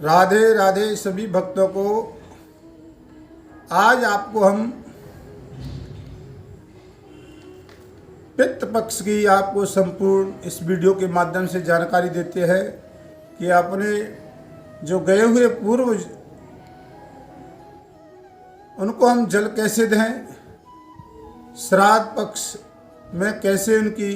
राधे राधे सभी भक्तों को। आज आपको हम पितृ पक्ष की आपको संपूर्ण इस वीडियो के माध्यम से जानकारी देते हैं कि अपने जो गए हुए पूर्वज उनको हम जल कैसे दें, श्राद्ध पक्ष में कैसे उनकी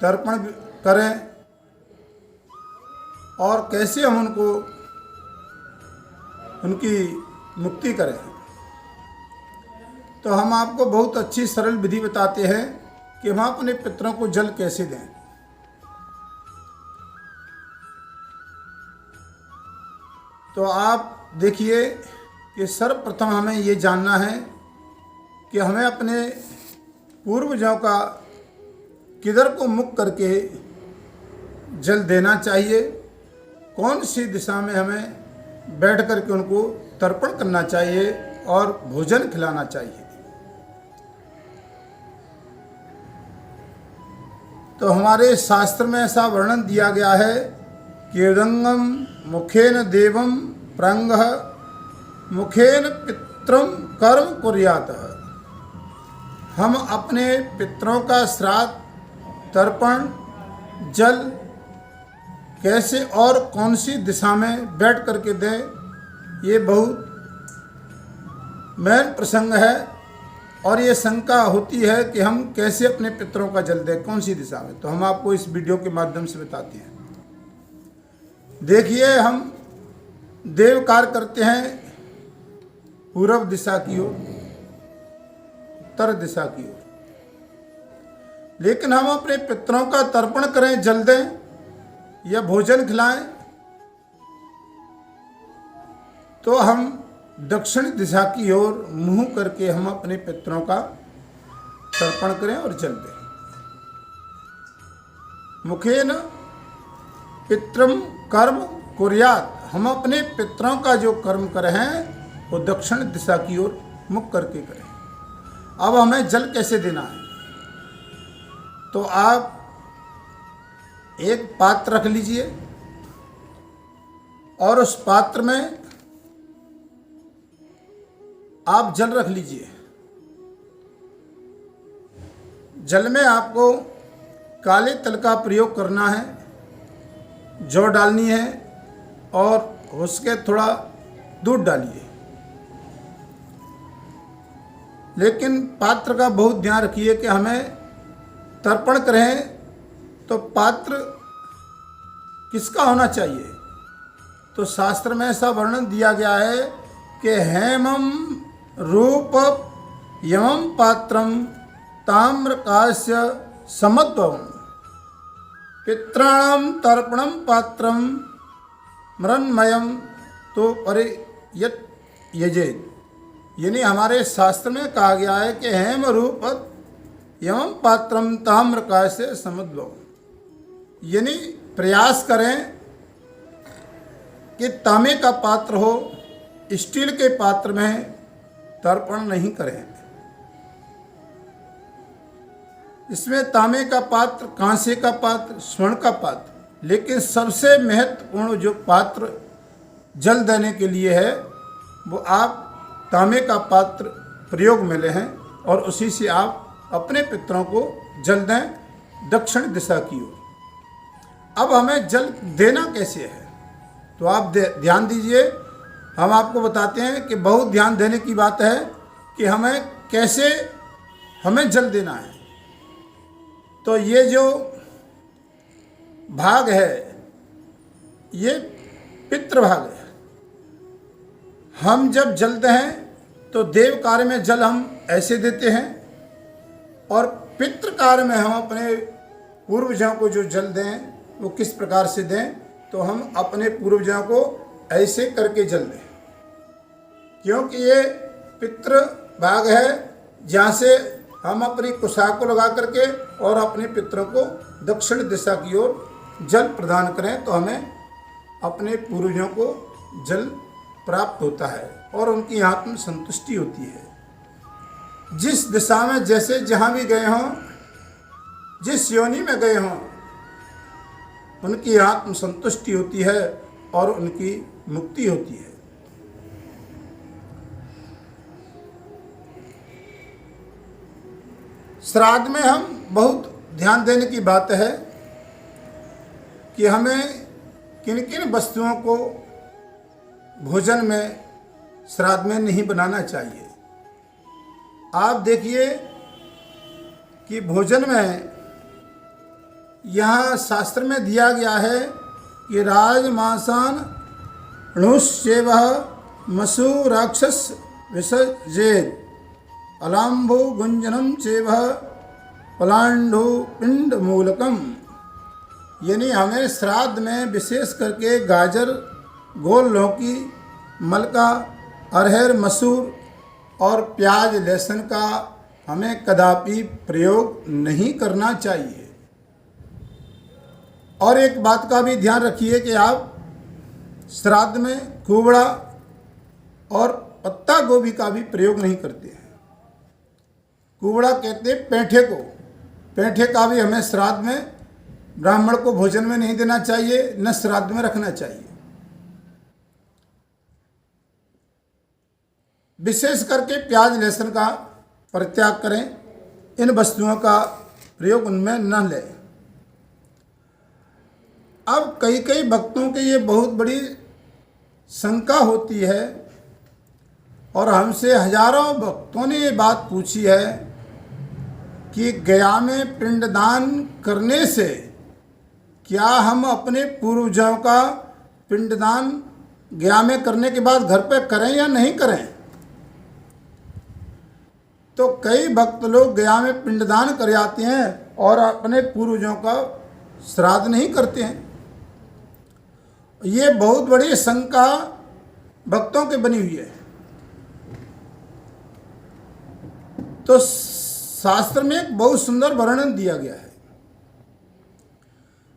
तर्पण करें और कैसे हम उनको उनकी मुक्ति करें। तो हम आपको बहुत अच्छी सरल विधि बताते हैं कि हम अपने पितरों को जल कैसे दें। तो आप देखिए कि सर्वप्रथम हमें ये जानना है कि हमें अपने पूर्वजों का किधर को मुख करके जल देना चाहिए, कौन सी दिशा में हमें बैठ करके उनको तर्पण करना चाहिए और भोजन खिलाना चाहिए। तो हमारे शास्त्र में ऐसा वर्णन दिया गया है कि रंगम मुखेन देवम प्रंगः मुखेन पित्रम कर्म कुर्यात। हम अपने पितरों का श्राद्ध तर्पण जल कैसे और कौन सी दिशा में बैठ करके दें, ये बहुत महत्वपूर्ण प्रसंग है। और ये शंका होती है कि हम कैसे अपने पितरों का जल दें, कौन सी दिशा में। तो हम आपको इस वीडियो के माध्यम से बताते हैं। देखिए, हम देव कार्य करते हैं पूर्व दिशा की ओर, उत्तर दिशा की ओर, लेकिन हम अपने पितरों का तर्पण करें, जल दें या भोजन खिलाएं, तो हम दक्षिण दिशा की ओर मुंह करके हम अपने पितरों का तर्पण करें और जल दें। मुखेन पितरम कर्म कुर्यात। हम अपने पितरों का जो कर्म कर रहे हैं वो दक्षिण दिशा की ओर मुख करके करें। अब हमें जल कैसे देना है, तो आप एक पात्र रख लीजिए और उस पात्र में आप जल रख लीजिए। जल में आपको काले तल का प्रयोग करना है, जौ डालनी है और उसके थोड़ा दूध डालिए। लेकिन पात्र का बहुत ध्यान रखिए कि हमें तर्पण करें तो पात्र किसका होना चाहिए। तो शास्त्र में ऐसा वर्णन दिया गया है कि हेमम रूप यमं पात्रम ताम्रकास्य समत्वम पित्राणाम तर्पणम पात्रम मृण्मयम तो परियत यजेत। यानी हमारे शास्त्र में कहा गया है कि हेम रूप यमं पात्रम ताम्रकास्य समत्वम, यानी प्रयास करें कि तांबे का पात्र हो, स्टील के पात्र में तर्पण नहीं करें। इसमें तांबे का पात्र, कांसे का पात्र, स्वर्ण का पात्र, लेकिन सबसे महत्वपूर्ण जो पात्र जल देने के लिए है वो आप तांबे का पात्र प्रयोग में ले हैं और उसी से आप अपने पितरों को जल दें दक्षिण दिशा की ओर। अब हमें जल देना कैसे है, तो आप ध्यान दीजिए। हम आपको बताते हैं कि बहुत ध्यान देने की बात है कि हमें कैसे हमें जल देना है। तो ये जो भाग है ये पितृ भाग है। हम जब जलते हैं तो देव कार्य में जल हम ऐसे देते हैं और पितृ कार्य में हम अपने पूर्वजों को जो जल दें वो किस प्रकार से दें, तो हम अपने पूर्वजों को ऐसे करके जल दें। क्योंकि ये पितृ भाग है जहाँ से हम अपनी कुशा को लगा करके और अपने पितरों को दक्षिण दिशा की ओर जल प्रदान करें तो हमें अपने पूर्वजों को जल प्राप्त होता है और उनकी आत्म संतुष्टि होती है। जिस दिशा में जैसे जहाँ भी गए हों, जिस योनि में गए हों, उनकी आत्म संतुष्टि होती है और उनकी मुक्ति होती है। श्राद्ध में हम बहुत ध्यान देने की बात है कि हमें किन किन वस्तुओं को भोजन में श्राद्ध में नहीं बनाना चाहिए। आप देखिए कि भोजन में यहाँ शास्त्र में दिया गया है कि राजमांसान णुश्चैव मसु राक्षस विसर्जेत् अलाम्भो गुंजनम चैव पलाण्डु पिंड मूलकम। यानी हमें श्राद्ध में विशेष करके गाजर, गोल लौकी, मलका, अरहर, मसूर और प्याज लहसुन का हमें कदापि प्रयोग नहीं करना चाहिए। और एक बात का भी ध्यान रखिए कि आप श्राद्ध में कुबड़ा और पत्ता गोभी का भी प्रयोग नहीं करते हैं। कुबड़ा कहते हैं पेंठे को, पेंठे का भी हमें श्राद्ध में ब्राह्मण को भोजन में नहीं देना चाहिए, न श्राद्ध में रखना चाहिए। विशेष करके प्याज लहसुन का परित्याग करें, इन वस्तुओं का प्रयोग उनमें न लें। अब कई कई भक्तों के ये बहुत बड़ी शंका होती है और हमसे हजारों भक्तों ने ये बात पूछी है कि गया में पिंडदान करने से क्या हम अपने पूर्वजों का पिंडदान गया में करने के बाद घर पे करें या नहीं करें। तो कई भक्त लोग गया में पिंडदान कर जाते हैं और अपने पूर्वजों का श्राद्ध नहीं करते हैं। ये बहुत बड़ी शंका भक्तों की बनी हुई है। तो शास्त्र में एक बहुत सुंदर वर्णन दिया गया है,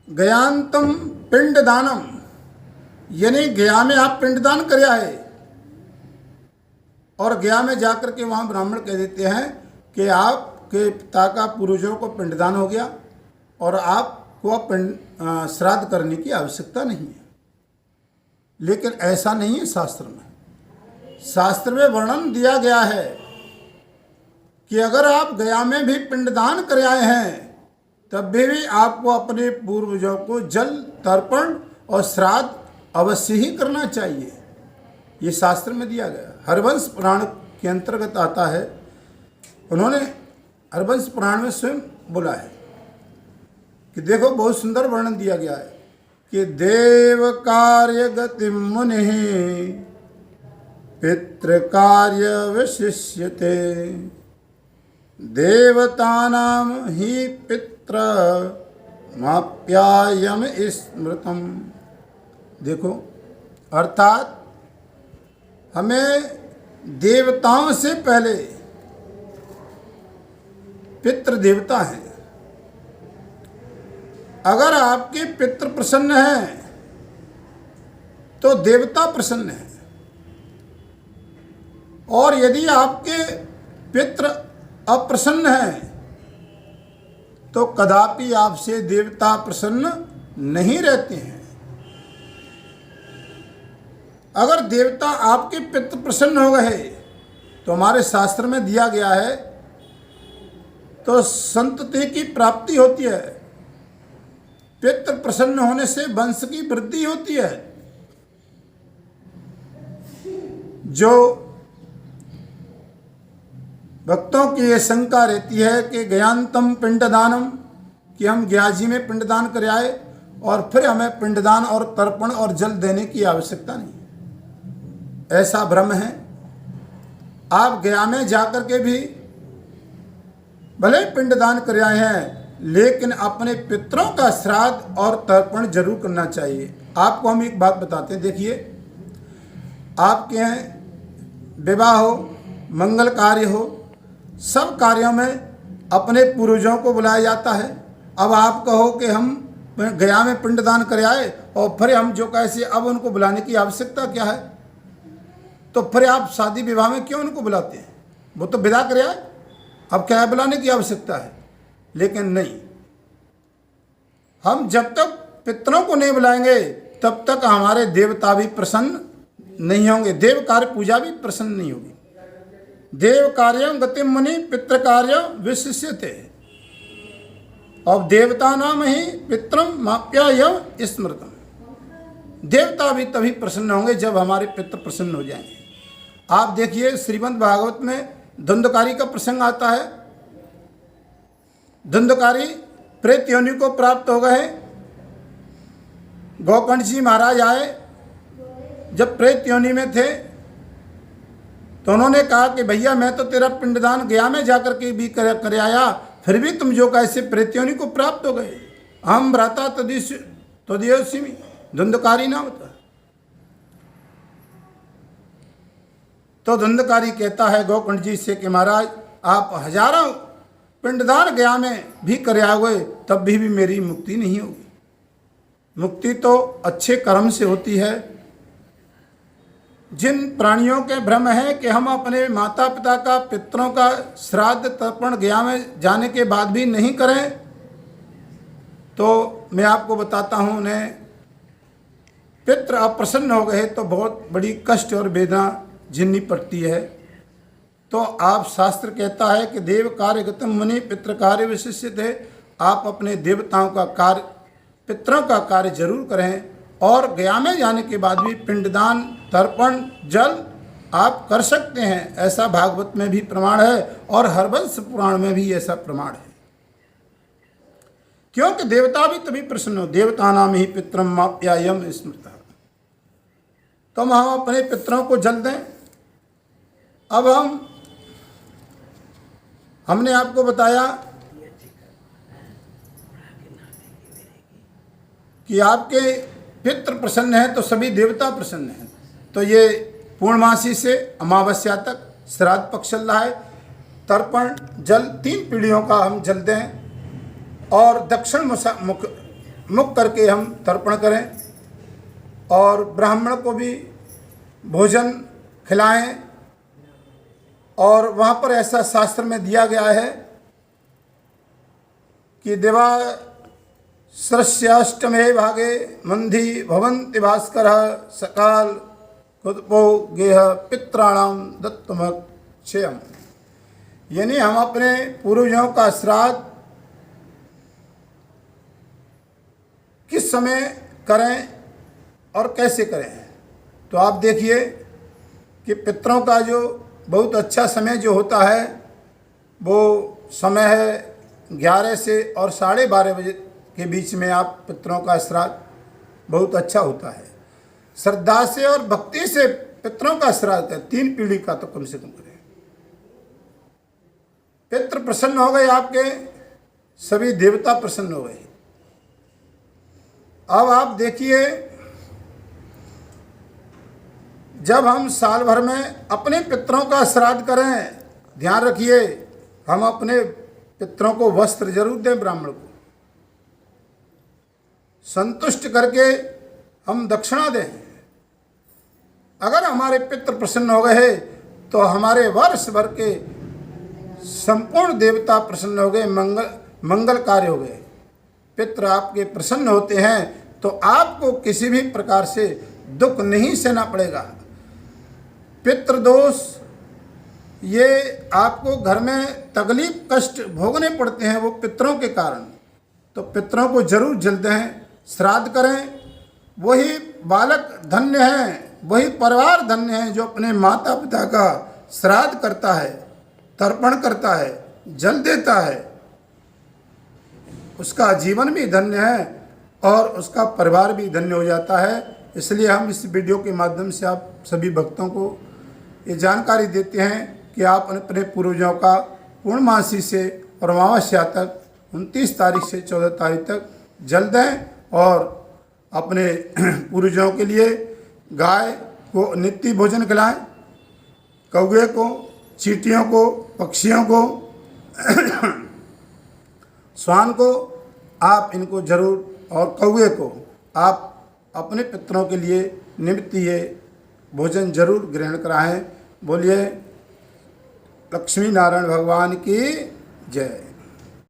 गयांतम पिंडदानम, यानी गया में आप पिंडदान कर आए और गया में जाकर के वहाँ ब्राह्मण कह देते हैं कि आपके पिता का पूर्वजों को पिंडदान हो गया और आपको श्राद्ध करने की आवश्यकता नहीं है। लेकिन ऐसा नहीं है। शास्त्र में वर्णन दिया गया है कि अगर आप गया में भी पिंडदान कर आए हैं तब भी आपको अपने पूर्वजों को जल तर्पण और श्राद्ध अवश्य ही करना चाहिए। ये शास्त्र में दिया गया। हरवंश पुराण के अंतर्गत आता है। उन्होंने हरवंश पुराण में स्वयं बोला है कि देखो बहुत सुंदर वर्णन दिया गया है कि देव कार्य गति मुनि पितृ कार्य विशिष्यते देवतानाम ही पित्र माप्यायम स्मृतम। देखो, अर्थात हमें देवताओं से पहले पितृ देवता हैं। अगर आपके पितृ प्रसन्न हैं तो देवता प्रसन्न हैं, और यदि आपके पितृ अप्रसन्न हैं तो कदापि आपसे देवता प्रसन्न नहीं रहते हैं। अगर देवता आपके पितृ प्रसन्न हो गए तो हमारे शास्त्र में दिया गया है तो संतति की प्राप्ति होती है। पितृ प्रसन्न होने से वंश की वृद्धि होती है। जो भक्तों की ये शंका रहती है कि गयांतम पिंडदानम, कि हम गयाजी में पिंडदान कर आए और फिर हमें पिंडदान और तर्पण और जल देने की आवश्यकता नहीं, ऐसा भ्रम है। आप गया में जाकर के भी भले पिंडदान कर आए हैं लेकिन अपने पितरों का श्राद्ध और तर्पण जरूर करना चाहिए। आपको हम एक बात बताते हैं। देखिए, आपके यहाँ विवाह हो, मंगल कार्य हो, सब कार्यों में अपने पूर्वजों को बुलाया जाता है। अब आप कहो कि हम गया में पिंडदान कर आए और फिर हम जो कैसे अब उनको बुलाने की आवश्यकता क्या है? तो फिर आप शादी विवाह में क्यों उनको बुलाते हैं? वो तो विदा कर आए, अब क्या बुलाने की आवश्यकता है? लेकिन नहीं, हम जब तक पितरों को नहीं बुलाएंगे तब तक हमारे देवता भी प्रसन्न नहीं होंगे, देव कार्य पूजा भी प्रसन्न नहीं होगी। देव कार्यम गतिम मुनि पितृ कार्य विशिष्यते। अब देवता नाम ही पितरम माप्यायम स्मृतम। देवता भी तभी प्रसन्न होंगे जब हमारे पितृ प्रसन्न हो जाएंगे। आप देखिए श्रीमद् भागवत में धुंधकारी का प्रसंग आता है। धुंधकारी प्रेत योनि को प्राप्त हो गए। गोकर्ण जी महाराज आए, जब प्रेत योनि में थे तो उन्होंने कहा कि भैया मैं तो तेरा पिंडदान गया में जाकर के भी कर आया, फिर भी तुम जो कैसे प्रेत योनि को प्राप्त हो गए। हम भ्राता तदीयोसिमी, धुंधकारी नाम था। तो धुंधकारी कहता है गोकर्ण जी से कि महाराज आप हजारों पिंडदान गया में भी कर आओगे, तब भी मेरी मुक्ति नहीं होगी। मुक्ति तो अच्छे कर्म से होती है। जिन प्राणियों के भ्रम है कि हम अपने माता पिता का, पितरों का श्राद्ध तर्पण गया में जाने के बाद भी नहीं करें, तो मैं आपको बताता हूँ, उन्हें पितृ अप्रसन्न हो गए तो बहुत बड़ी कष्ट और वेदना झेलनी पड़ती है। तो आप शास्त्र कहता है कि देव कार्य गतम मुनि पितृ कार्य विशिष्ट है। आप अपने देवताओं का कार्य, पितरों का कार्य जरूर करें, और गया में जाने के बाद भी पिंडदान तर्पण जल आप कर सकते हैं। ऐसा भागवत में भी प्रमाण है और हरवंश पुराण में भी ऐसा प्रमाण है। क्योंकि देवता भी तभी प्रसन्न हो। देवता नाम ही पितरम माप्यायम स्मृता। तो हम अपने पितरों को जल दें। अब हमने आपको बताया कि आपके पितृ प्रसन्न हैं तो सभी देवता प्रसन्न हैं। तो ये पूर्णमासी से अमावस्या तक श्राद्ध पक्ष चल रहा है। तर्पण जल 3 पीढ़ियों का हम जल दें और दक्षिण मुख करके हम तर्पण करें, और ब्राह्मण को भी भोजन खिलाएं। और वहाँ पर ऐसा शास्त्र में दिया गया है कि देवा सरस्याष्टमे भागे मंधी भवन्ति भास्कर सकाल कुतपो गेह पित्राणाम दत्तमक्षयम। यानी हम अपने पूर्वजों का श्राद्ध किस समय करें और कैसे करें। तो आप देखिए कि पितरों का जो बहुत अच्छा समय जो होता है वो समय है 11 से और 12:30 बजे के बीच में। आप पितरों का श्राद्ध बहुत अच्छा होता है। श्रद्धा से और भक्ति से पितरों का श्राद्ध है, 3 पीढ़ी का तो कम से कम करें। पितृ प्रसन्न हो गए, आपके सभी देवता प्रसन्न हो गए। अब आप देखिए, जब हम साल भर में अपने पितरों का श्राद्ध करें, ध्यान रखिए हम अपने पितरों को वस्त्र जरूर दें, ब्राह्मण को संतुष्ट करके हम दक्षिणा दें। अगर हमारे पितृ प्रसन्न हो गए तो हमारे वर्ष भर के संपूर्ण देवता प्रसन्न हो गए, मंगल कार्य हो गए। पितृ आपके प्रसन्न होते हैं तो आपको किसी भी प्रकार से दुख नहीं सहना पड़ेगा। पितृदोष ये आपको घर में तकलीफ कष्ट भोगने पड़ते हैं, वो पितरों के कारण। तो पितरों को जरूर जल दें, श्राद्ध करें। वही बालक धन्य हैं, वही परिवार धन्य है जो अपने माता पिता का श्राद्ध करता है, तर्पण करता है, जल देता है। उसका जीवन भी धन्य है और उसका परिवार भी धन्य हो जाता है। इसलिए हम इस वीडियो के माध्यम से आप सभी भक्तों को ये जानकारी देते हैं कि आप अपने पूर्वजों का पूर्णमासी से और अमावस्या तक 29 तारीख से 14 तारीख तक जल दें, और अपने पूर्वजों के लिए गाय को नित्य भोजन खिलाएं, कौवे को, चींटियों को, पक्षियों को, श्वान को आप इनको जरूर, और कौवे को आप अपने पितरों के लिए नित्य भोजन जरूर ग्रहण कराएं। बोलिए लक्ष्मी नारायण भगवान की जय।